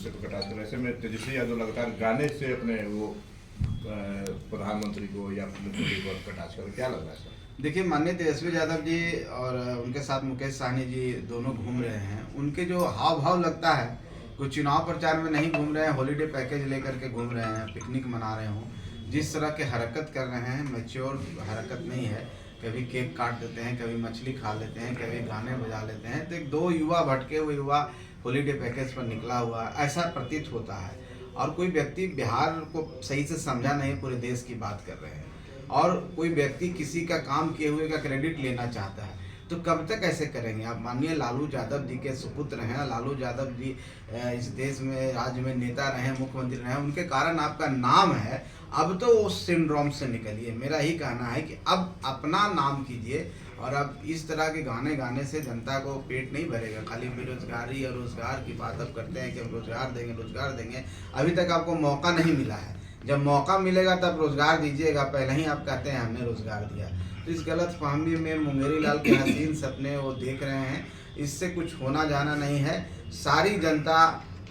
विषय पर कटाक्ष कर। ऐसे में तेजस्वी यादव लगातार गाने से अपने वो प्रधानमंत्री को या मुख्यमंत्री को कटाक्ष कर, क्या लग रहा है सर? देखिए, माननीय तेजस्वी यादव जी और उनके साथ मुकेश सहनी जी दोनों घूम रहे हैं। उनके जो हाव भाव लगता है, कुछ चुनाव प्रचार में नहीं घूम रहे हैं, हॉलीडे पैकेज लेकर के घूम रहे हैं, पिकनिक मना रहे हों, जिस तरह के हरकत कर रहे हैं मैच्योर हरकत नहीं है। कभी केक काट देते हैं, कभी मछली खा लेते हैं, कभी गाने बजा लेते हैं। तो एक दो युवा भटके हुए युवा हॉलीडे पैकेज पर निकला हुआ ऐसा प्रतीत होता है। और कोई व्यक्ति बिहार को सही से समझा नहीं, पूरे देश की बात कर रहे हैं। और कोई व्यक्ति किसी का काम किए हुए का क्रेडिट लेना चाहता है, तो कब तक ऐसे करेंगे आप? माननीय लालू यादव जी के सुपुत्र हैं। लालू यादव जी इस देश में, राज्य में नेता रहे, मुख्यमंत्री रहे, उनके कारण आपका नाम है। अब तो उस सिंड्रोम से निकलिए। मेरा ही कहना है कि अब अपना नाम कीजिए। और अब इस तरह के गाने गाने से जनता को पेट नहीं भरेगा। खाली बेरोजगारी और रोजगार की बात अब करते हैं कि हम रोजगार देंगे। अभी तक आपको मौका नहीं मिला है। जब मौका मिलेगा तब रोजगार दीजिएगा। पहले ही आप कहते हैं हमने रोजगार दिया। तो इस गलत फहमी में मुंगेरी लाल के हसीन सपने वो देख रहे हैं। इससे कुछ होना जाना नहीं है। सारी जनता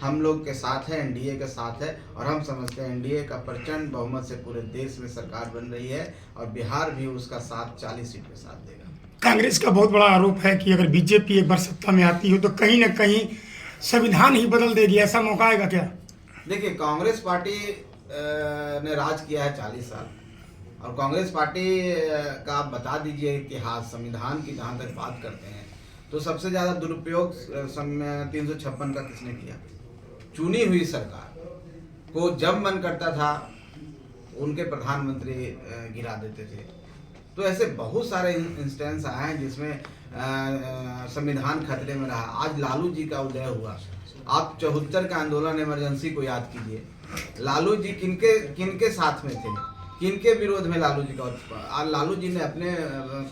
हम लोग के साथ है, एनडीए के साथ है। और हम समझते हैं एनडीए का प्रचंड बहुमत से पूरे देश में सरकार बन रही है। और बिहार भी उसका साथ 40 सीट पे साथ देगा। कांग्रेस का बहुत बड़ा आरोप है कि अगर बीजेपी एक बार सत्ता में आती हो तो कहीं ना कहीं संविधान ही बदल देगी। ऐसा मौका आएगा क्या? देखिए, कांग्रेस पार्टी ने राज किया है 40 साल। और कांग्रेस पार्टी का आप बता दीजिए इतिहास, संविधान की जहाँ तक बात करते हैं तो सबसे ज़्यादा दुरुपयोग 356 का किसने किया? चुनी हुई सरकार को जब मन करता था उनके प्रधानमंत्री गिरा देते थे। तो ऐसे बहुत सारे इंस्टेंस आए हैं जिसमें संविधान खतरे में रहा। आज लालू जी का उदय हुआ। आप 74 का आंदोलन इमरजेंसी को याद कीजिए। लालू जी किनके साथ में थे, किनके विरोध में लालू जी का? लालू जी ने अपने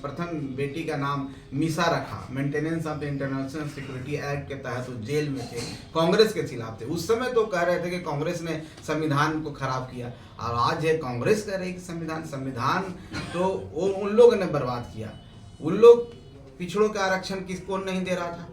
प्रथम बेटी का नाम मीसा रखा। Maintenance of international security act के तहत वो जेल में थे, कांग्रेस के खिलाफ थे। उस समय तो कह रहे थे कि कांग्रेस ने संविधान को खराब किया। और आज है कांग्रेस कह रही कि संविधान तो वो उन लोगों ने बर्बाद किया। उन लोग पिछड़ों का आरक्षण किसको नहीं दे रहा था?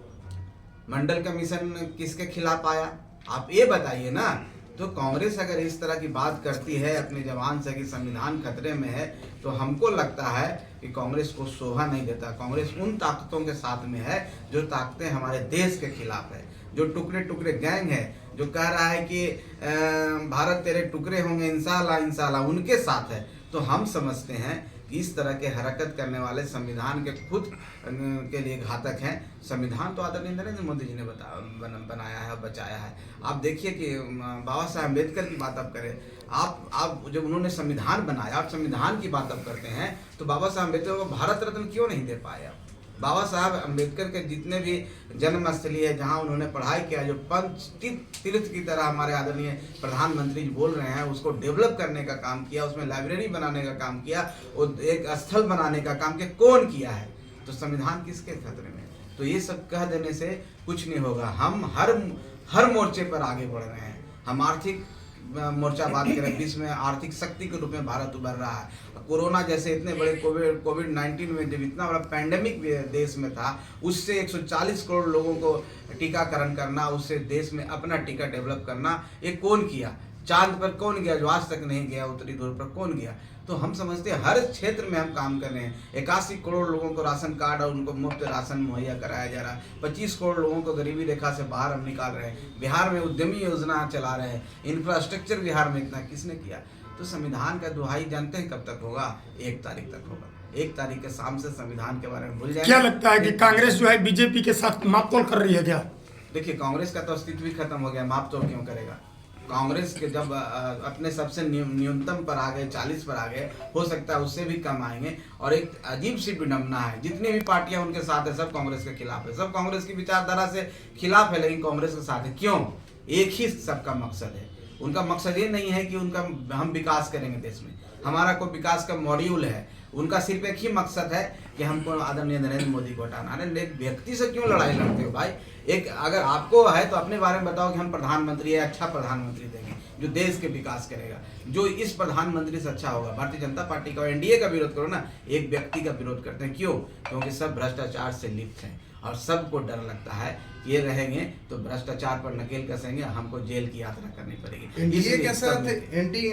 मंडल कमीशन किसके खिलाफ आया? आप ये बताइए ना। तो कांग्रेस अगर इस तरह की बात करती है अपने जवान से कि संविधान खतरे में है, तो हमको लगता है कि कांग्रेस को शोभा नहीं देता। कांग्रेस उन ताकतों के साथ में है जो ताकतें हमारे देश के खिलाफ है, जो टुकड़े टुकड़े गैंग है, जो कह रहा है कि भारत तेरे टुकड़े होंगे इंशाल्लाह इंशाल्लाह, उनके साथ है। तो हम समझते हैं कि इस तरह के हरकत करने वाले संविधान के खुद के लिए घातक हैं। संविधान तो आदरणीय नरेंद्र मोदी जी ने बनाया है, बचाया है। आप देखिए कि बाबा साहब अम्बेडकर की बात आप करें। आप जब उन्होंने संविधान बनाया, आप संविधान की बात आप करते हैं, तो बाबा साहब अम्बेडकर को भारत रत्न क्यों नहीं दे पाए आप? बाबा साहब अम्बेडकर के जितने भी जन्मस्थली है, जहां उन्होंने पढ़ाई किया, जो पंच तीर्थ की तरह हमारे आदरणीय प्रधानमंत्री जी बोल रहे हैं, उसको डेवलप करने का काम किया, उसमें लाइब्रेरी बनाने का काम किया, और एक स्थल बनाने का काम किया, कौन किया है? तो संविधान किसके खतरे में? तो ये सब कह देने से कुछ नहीं होगा। हम हर मोर्चे पर आगे बढ़ रहे हैं। हम आर्थिक मोर्चा बात करें, विश्व में आर्थिक शक्ति के रूप में भारत उभर रहा है। कोरोना जैसे इतने बड़े कोविड-19 में जब इतना बड़ा पैंडेमिक देश में था, उससे 140 करोड़ लोगों को टीकाकरण करना, उससे देश में अपना टीका डेवलप करना, ये कौन किया? चांद पर कौन गया जो आज तक नहीं गया? उत्तरी ध्रुव पर कौन गया? तो हम समझते हैं हर क्षेत्र में हम काम कर रहे हैं। 81 करोड़ लोगों को राशन कार्ड और उनको मुफ्त राशन मुहैया कराया जा रहा है। 25 करोड़ लोगों को गरीबी रेखा से बाहर हम निकाल रहे हैं। बिहार में उद्यमी योजना चला रहे हैं। इंफ्रास्ट्रक्चर बिहार में इतना किसने किया? तो संविधान का दुहाई जानते हैं कब तक होगा? 1 तारीख तक होगा। 1 तारीख के शाम से संविधान के बारे में भूल जाएंगे। क्या लगता है कि कांग्रेस जो है बीजेपी के साथ मापतोल कर रही है क्या? देखिए, कांग्रेस का तो अस्तित्व ही खत्म हो गया। मापतोल क्यों करेगा? कांग्रेस के जब अपने सबसे न्यूनतम पर आ गए, 40 पर आ गए, हो सकता है उससे भी कम आएंगे। और एक अजीब सी विडंबना है, जितनी भी पार्टियां उनके साथ है सब कांग्रेस के खिलाफ है, सब कांग्रेस की विचारधारा से खिलाफ है, लेकिन कांग्रेस के साथ है। क्यों? एक ही सबका मकसद है। उनका मकसद ये नहीं है कि हम विकास करेंगे देश में, हमारा कोई विकास का मॉड्यूल है। उनका सिर्फ एक ही मकसद है कि हमको आदरणीय नरेंद्र मोदी को हटाना है। एक व्यक्ति से क्यों लड़ाई लड़ते हो भाई? एक अगर आपको है तो अपने बारे में बताओ कि हम प्रधानमंत्री है, अच्छा प्रधानमंत्री देंगे जो देश के विकास करेगा, जो इस प्रधानमंत्री से अच्छा होगा। भारतीय जनता पार्टी का, एनडीए का विरोध करो ना, एक व्यक्ति का विरोध करते हैं। क्यों? क्योंकि सब भ्रष्टाचार से लिप्त हैं। और सबको डर लगता है कि ये रहेंगे तो भ्रष्टाचार पर नकेल कसेंगे, हमको जेल की यात्रा करनी पड़ेगी। एनडीए इसलिए के सब साथ एंटी